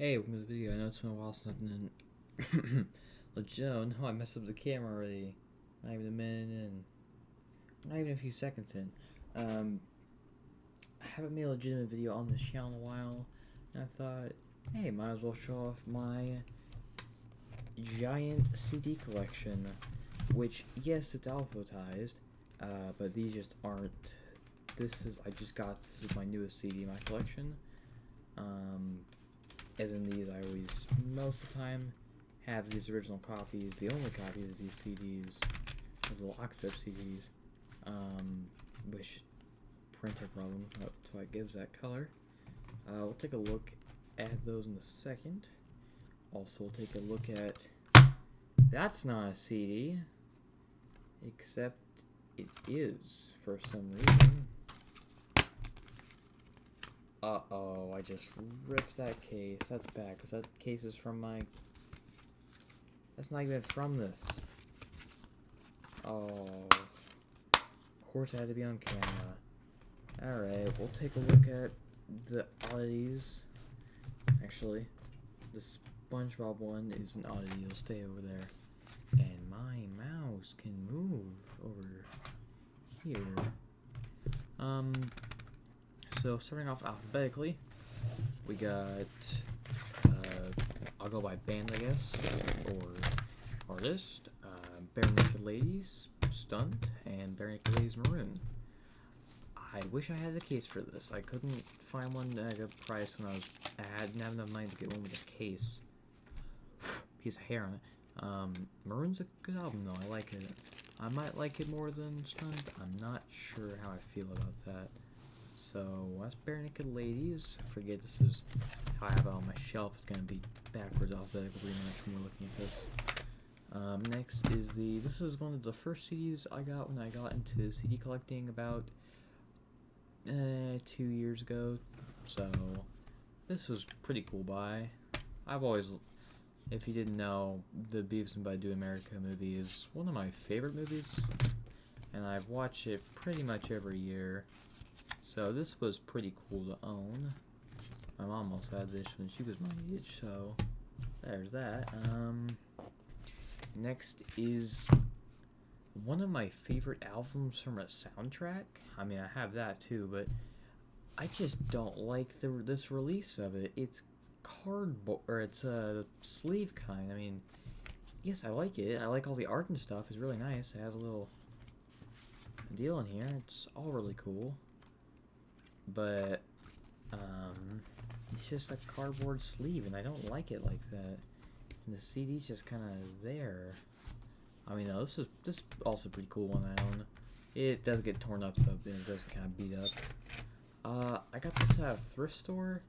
Hey, welcome to the video. I know it's been a while since I've been legit. No, I messed up the camera already. Not even a minute in. Not even a few seconds in. I haven't made a legitimate video on this channel in a while. And I thought, hey, might as well show off my giant CD collection. Which, yes, it's alphabetized. But these just aren't. This is my newest CD in my collection. And then these, I always, most of the time, have these original copies, the only copies of these CDs, of the lockstep CDs, which printer problem, that's why it gives that color. We'll take a look at those in a second. Also, we'll take a look at, that's not a CD, except it is for some reason. Uh-oh, I just ripped that case. That's bad, because that case is from my... That's not even from this. Oh. Of course I had to be on camera. Alright, we'll take a look at the oddities. Actually, the SpongeBob one is an oddity. It'll stay over there. And my mouse can move over here. So, starting off alphabetically, we got, I'll go by band, I guess, or artist, Bare Naked Ladies, Stunt, and Bare Naked Ladies Maroon. I wish I had a case for this. I couldn't find one at a good price when I didn't have enough money to get one with a case. Piece of hair on it. Maroon's a good album, though. I like it. I might like it more than Stunt. I'm not sure how I feel about that. So, that's Bare Naked Ladies. I forget this is how I have it on my shelf. It's going to be backwards alphabetical pretty much when we're looking at this. Next is this is one of the first CDs I got when I got into CD collecting about 2 years ago. So, this was pretty cool buy. I've always, if you didn't know, the Beavis and Butthead Do America movie is one of my favorite movies. And I've watched it pretty much every year. So this was pretty cool to own. My mom also had this when she was my age, so there's that. Next is one of my favorite albums from a soundtrack. I mean, I have that too, but I just don't like this release of it. It's cardboard, or it's a sleeve kind. I mean, yes, I like it. I like all the art and stuff. It's really nice. It has a little deal in here. It's all really cool. But, it's just a cardboard sleeve, and I don't like it like that. And the CD's just kind of there. I mean, no, this is also pretty cool one I own. It does get torn up, though, and it does kind of beat up. I got this at a thrift store.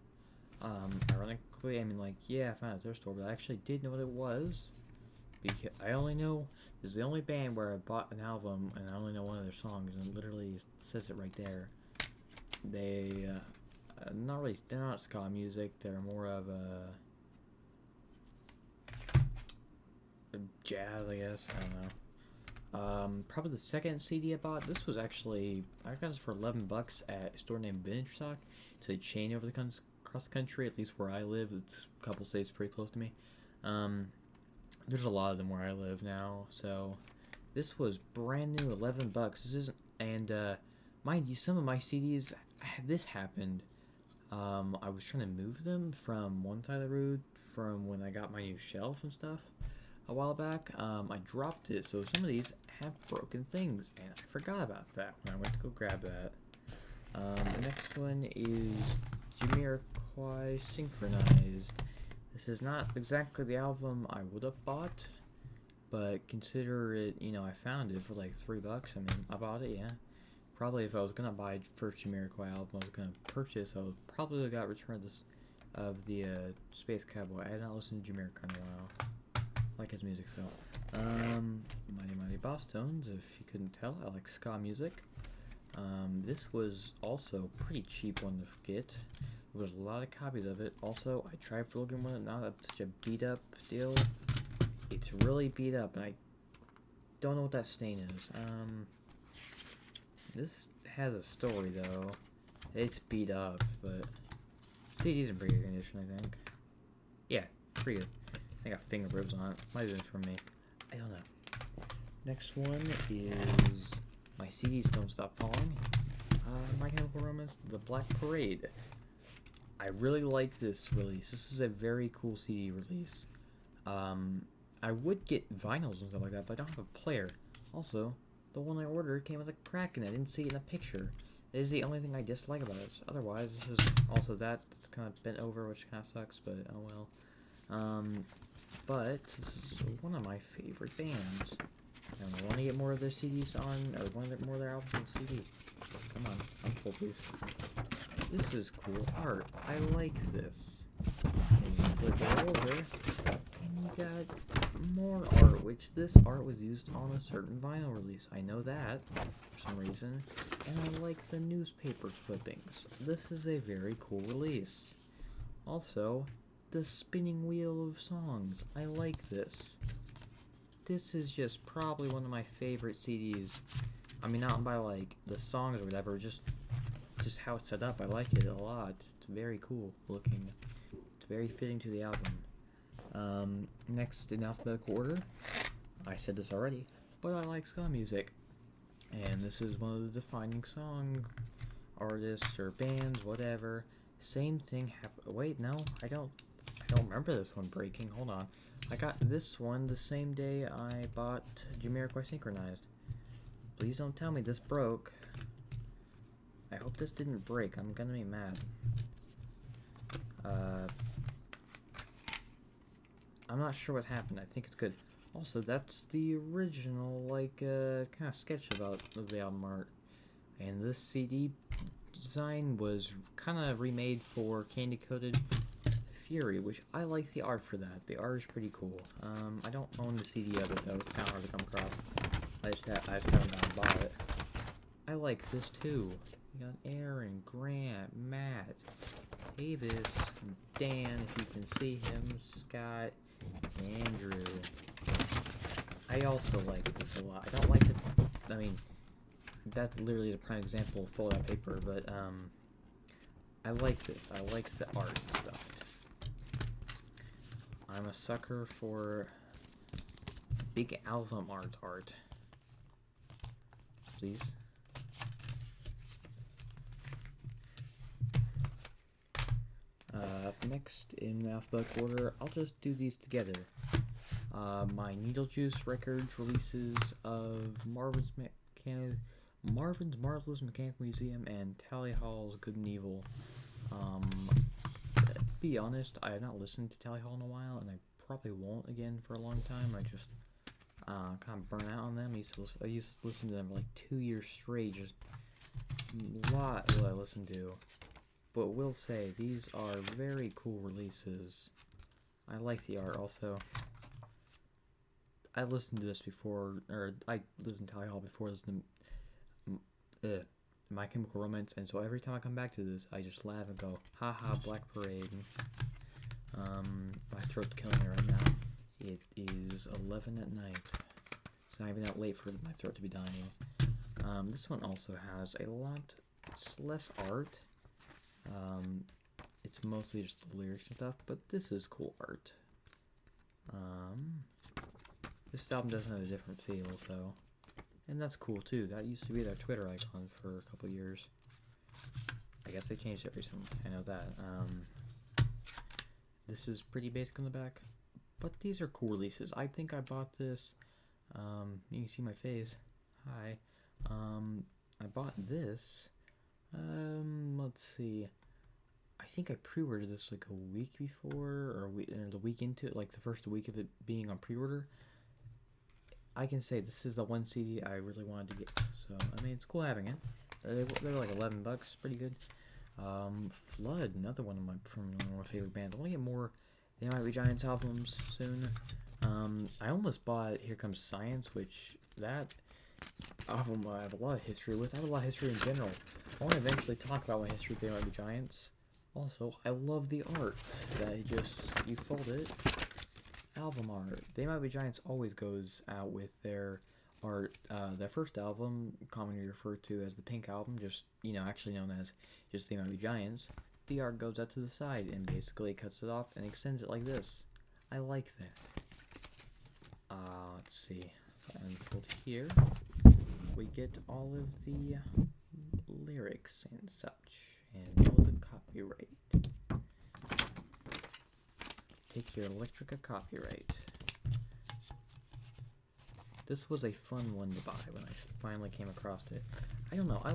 Ironically, I mean, like, yeah, I found it at a thrift store, but I actually did know what it was. Because I only know, this is the only band where I bought an album, and I only know one of their songs, and it literally says it right there. They're not ska music, they're more of a jazz, I guess, I don't know. Probably the second CD I bought, this was actually, I got this for $11 at a store named Vintage Stock. It's a chain over across the country, at least where I live. It's a couple states pretty close to me. There's a lot of them where I live now, so this was brand new, $11. This isn't, and, mind you, some of my CDs, this happened. I was trying to move them from one side of the road from when I got my new shelf and stuff a while back. I dropped it, so some of these have broken things, and I forgot about that when I went to go grab that. The next one is Jamiroquai Synchronized. This is not exactly the album I would have bought, but consider it, you know, I found it for like $3. I mean, I bought it, yeah. Probably if I was gonna buy first Jamiroquai album I was gonna purchase, I would probably have got Return of the Space Cowboy. I had not listened to Jamiroquai in a while. I like his music though. Mighty Mighty Boss Tones, if you couldn't tell, I like ska music. This was also a pretty cheap one to get. There was a lot of copies of it. Also, I tried for looking one, now that's such a beat up deal. It's really beat up, and I don't know what that stain is. This has a story, though. It's beat up, but CD's in pretty good condition, I think. Yeah, pretty good. I got finger ribs on it. Might have been from me. I don't know. Next one is My CDs Don't Stop Falling. My Chemical Romance, The Black Parade. I really like this release. This is a very cool CD release. I would get vinyls and stuff like that, but I don't have a player. Also, the one I ordered came with a crack in it. I didn't see it in a picture. This is the only thing I dislike about it. Otherwise, this is also that's kind of bent over, which kind of sucks, but oh well. But this is one of my favorite bands. And I want to get more of their CDs on, or more of their albums on CD. Come on, I'm full, please. This is cool art. I like this. And you flip it over, and you got more art, which this art was used on a certain vinyl release. I know that, for some reason. And I like the newspaper clippings. This is a very cool release. Also, the spinning wheel of songs. I like this. This is just probably one of my favorite CDs. I mean, not by like the songs or whatever, just how it's set up. I like it a lot. It's very cool looking. It's very fitting to the album. Next in alphabetical order, I said this already, but I like ska music, and this is one of the defining song artists or bands, whatever. Same thing happened. Wait, no, I don't remember this one breaking. Hold on. I got this one the same day I bought Jamiroquai Synchronized. Please don't tell me this broke. I hope this didn't break. I'm gonna be mad. I'm not sure what happened. I think it's good. Also, that's the original, like, kind of sketch about the album art. And this CD design was kind of remade for Candy Coated Fury, which I like the art for that. The art is pretty cool. I don't own the CD of it though. It's kind of hard to come across. I just haven't gone and bought it. I like this too. You got Aaron, Grant, Matt, Davis, Dan, if you can see him, Scott, Andrew. I also like this a lot. I don't like it. I mean, that's literally the prime example of fold out paper, but I like this. I like the art and stuff. I'm a sucker for big album art. Please. Up next in alphabetical order, I'll just do these together. My Needle Juice Records releases of Marvin's Marvelous Mechanical Museum and Tally Hall's Good and Evil. To be honest, I have not listened to Tally Hall in a while, and I probably won't again for a long time. I just kind of burnt out on them. I used to listen to them for like 2 years straight. Just a lot what I listened to. But will say, these are very cool releases. I like the art also. I listened to this before, or I listened to Tally Hall before listening to My Chemical Romance, and so every time I come back to this, I just laugh and go, haha, Black Parade. My throat's killing me right now. It is 11 at night. It's not even that late for my throat to be dying. This one also has a lot, it's less art. It's mostly just the lyrics and stuff, but this is cool art. This album does have a different feel, though. And that's cool, too. That used to be their Twitter icon for a couple years. I guess they changed it recently. I know that. This is pretty basic on the back. But these are cool releases. I think I bought this. You can see my face. Hi. I bought this. Let's see. I think I pre-ordered this like a week before, or the week into it, like the first week of it being on pre-order. I can say this is the one CD I really wanted to get. So, I mean, it's cool having it. They're like $11, pretty good. Flood, another one of my favorite bands. I want to get more They Might Be Giants albums soon. I almost bought Here Comes Science, which that album I have a lot of history with. I have a lot of history in general. I want to eventually talk about my history with They Might Be Giants. Also, I love the art. You fold it. Album art. They Might Be Giants always goes out with their art. Their first album, commonly referred to as the Pink Album, just, actually known as just They Might Be Giants. the art goes out to the side and basically cuts it off and extends it like this. I like that. Let's see. If I unfold here, we get all of the lyrics and such, and all the copyright. Take your Electrica copyright. This was a fun one to buy when I finally came across it. I don't know, I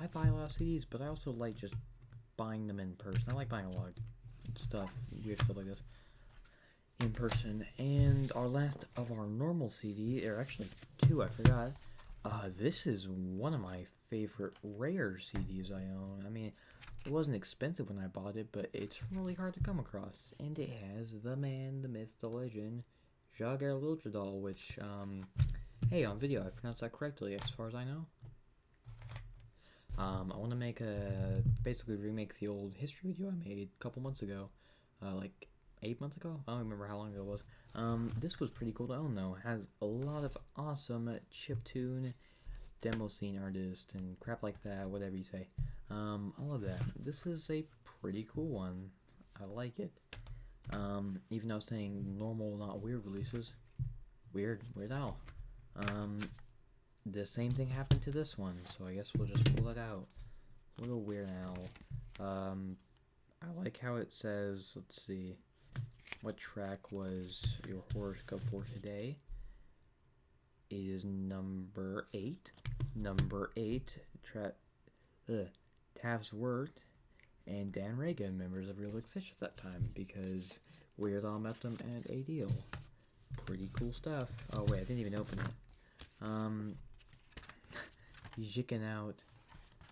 buy a lot of CDs, but I also like just buying them in person. I like buying a lot of stuff, weird stuff like this, in person. And our last of our normal CD, or actually two, I forgot. This is one of my favorite rare CDs I own. I mean, it wasn't expensive when I bought it, but it's really hard to come across. And it has the man, the myth, the legend, Jager Lildredal, which, hey, on video I pronounced that correctly as far as I know. I want to basically remake the old history video I made a couple months ago, like 8 months ago? I don't remember how long ago it was. This was pretty cool to own though. It has a lot of awesome chiptune, demo scene artists, and crap like that, whatever you say. I love that. This is a pretty cool one. I like it. Even though I was saying normal, not weird releases. Weird Al. The same thing happened to this one, so I guess we'll just pull it out. Little Weird Al. I like how it says, let's see, what track was your horoscope for today? It is number 8. Number 8, Taft's Wirt and Dan Reagan, members of Real Big Fish at that time, because Weird Al met them at a deal. Pretty cool stuff. Oh wait, I didn't even open it. He's jicking out.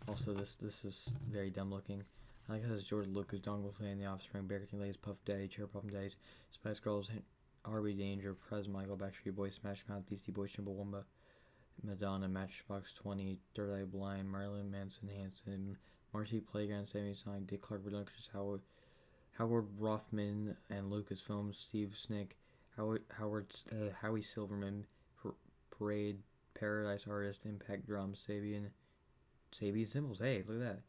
Also, this is very dumb looking. I like how it's George Lucas, Dongle playing The Offspring, Bear King Lays, Puff Daddy, Cherry Pop Days, Spice Girls, Harvey Danger, Prez Michael, Backstreet Boys, Smash Mouth, Beastie Boys, Chumbawamba, Madonna, Matchbox 20, Third Eye Blind, Marilyn Manson, Hanson, Marcy Playground, Sammy Sonic, Dick Clark, Reductions, Howard Rothman and Lucasfilm, Steve Snick, Howie Silverman, Parade, Paradise Artist, Impact Drums, Sabian Symbols. Hey, look at that.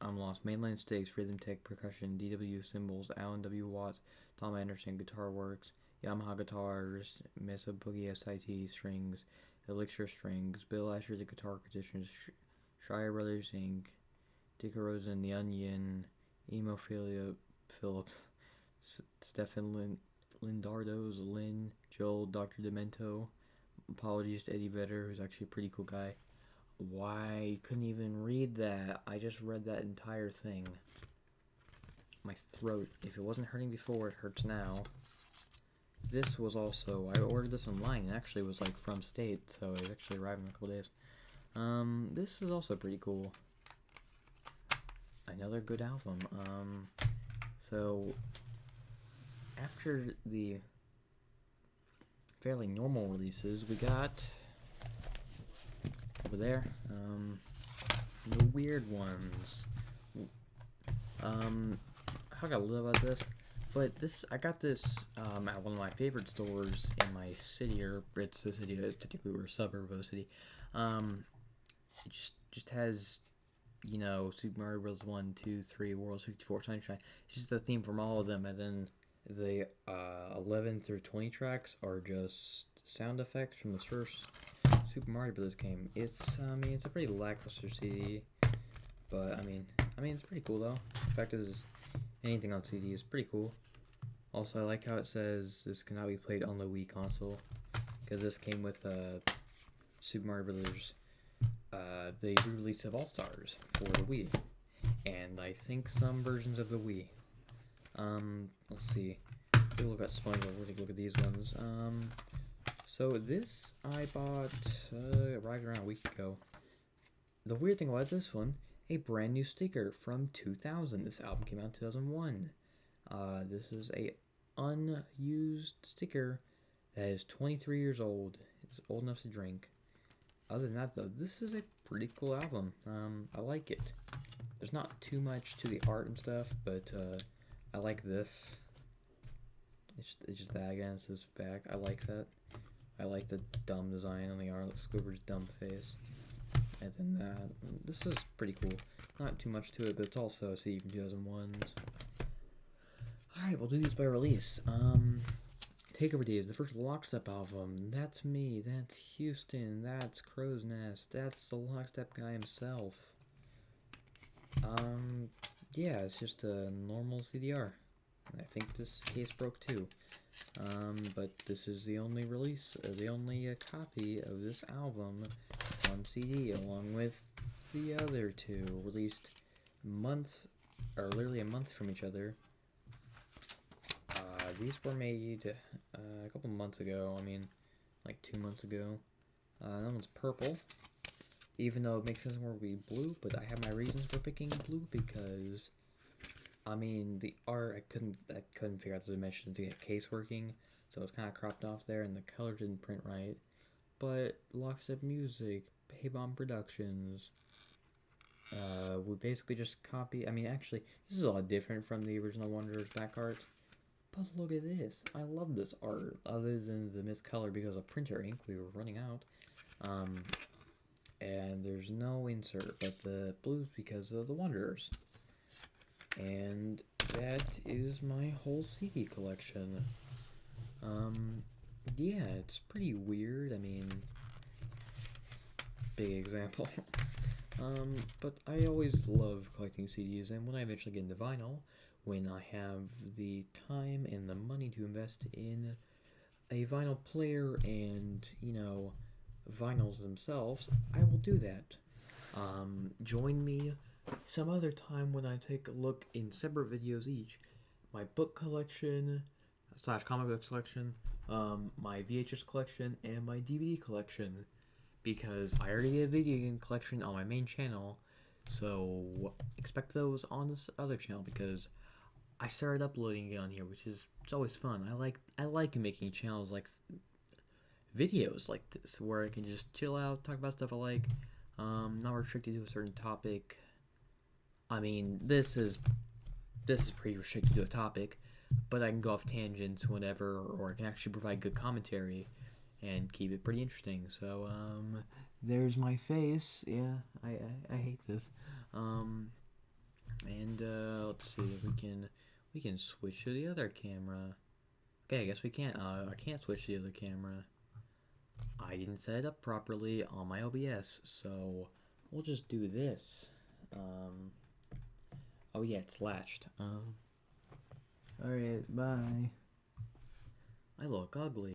I'm Lost, Mainland Stakes, Rhythm Tech, Percussion, DW Symbols, Alan W. Watts, Tom Anderson, Guitar Works, Yamaha Guitars, Mesa Boogie SIT Strings, Elixir Strings, Bill Asher, The Guitar Conditions, Shire Brothers Inc., Dick Rosen, The Onion, Emophilia Phillips, Stefan Lindardo's, Lynn, Joel, Dr. Demento. Apologies to Eddie Vedder, who's actually a pretty cool guy. Why, you couldn't even read that. I just read that entire thing. My throat, if it wasn't hurting before, it hurts now. This was also, I ordered this online, and actually was like from state, so it actually arrived in a couple days. This is also pretty cool. Another good album. So after the fairly normal releases, we got over there, the weird ones. I got a little about this, but I got this at one of my favorite stores in my city, or it's the city, technically we're a suburb of a city. It just has, you know, Super Mario Bros. 1, 2, 3, World 64, Sunshine. It's just the theme from all of them, and then the 11 through 20 tracks are just sound effects from the first Super Mario Bros. Game. It's a pretty lackluster CD, but I mean, it's pretty cool though. The fact is, anything on CD is pretty cool. Also, I like how it says this cannot be played on the Wii console, because this came with Super Mario Bros. The re-release of All Stars for the Wii, and I think some versions of the Wii. Let's see. Take a look at SpongeBob. We'll take a look at these ones. So this I bought right around a week ago. The weird thing about this one, a brand new sticker from 2000. This album came out in 2001. This is a unused sticker that is 23 years old. It's old enough to drink. Other than that, though, this is a pretty cool album. I like it. There's not too much to the art and stuff, but I like this. It's just that again. It's this back. I like that. I like the dumb design on the art. Squidward's dumb face. And then this is pretty cool. Not too much to it, but it's also a CD from 2001. Alright, we'll do these by release. Takeover Days, the first Lockstep album. That's me, that's Houston, that's Crow's Nest, that's the Lockstep guy himself. Yeah, it's just a normal CDR. I think this case broke too. But this is the only release, the only copy of this album on CD, along with the other two, released literally a month from each other. These were made a couple months ago, I mean, like 2 months ago. That one's purple, even though it makes sense more to be blue, but I have my reasons for picking blue because, I mean, the art, I couldn't figure out the dimensions to get case working, so it's kind of cropped off there, and the color didn't print right. But Lockstep Music, Hey Bomb Productions, we basically just copy, I mean, actually, this is a lot different from the original Wanderers back art. But look at this. I love this art, other than the missed color because of printer ink. We were running out. And there's no insert, but the blues because of the Wanderers. And that is my whole CD collection. Yeah, it's pretty weird. I mean, big example. But I always love collecting CDs, and when I eventually get into vinyl, when I have the time and the money to invest in a vinyl player and, you know, vinyls themselves, I will do that. Join me some other time when I take a look in separate videos each. My book collection, / comic book collection, my VHS collection, and my DVD collection. Because I already did a video game collection on my main channel, so expect those on this other channel because I started uploading it on here, which is, it's always fun. I like making channels like videos like this where I can just chill out, talk about stuff I like, not restricted to a certain topic. I mean, this is pretty restricted to a topic, but I can go off tangents whenever, or I can actually provide good commentary and keep it pretty interesting. So there's my face. Yeah, I hate this. And let's see if we can switch to the other camera. Okay, I guess we can't. I can't switch to the other camera. I didn't set it up properly on my OBS, so we'll just do this. Oh yeah, it's latched. Alright, bye. I look ugly.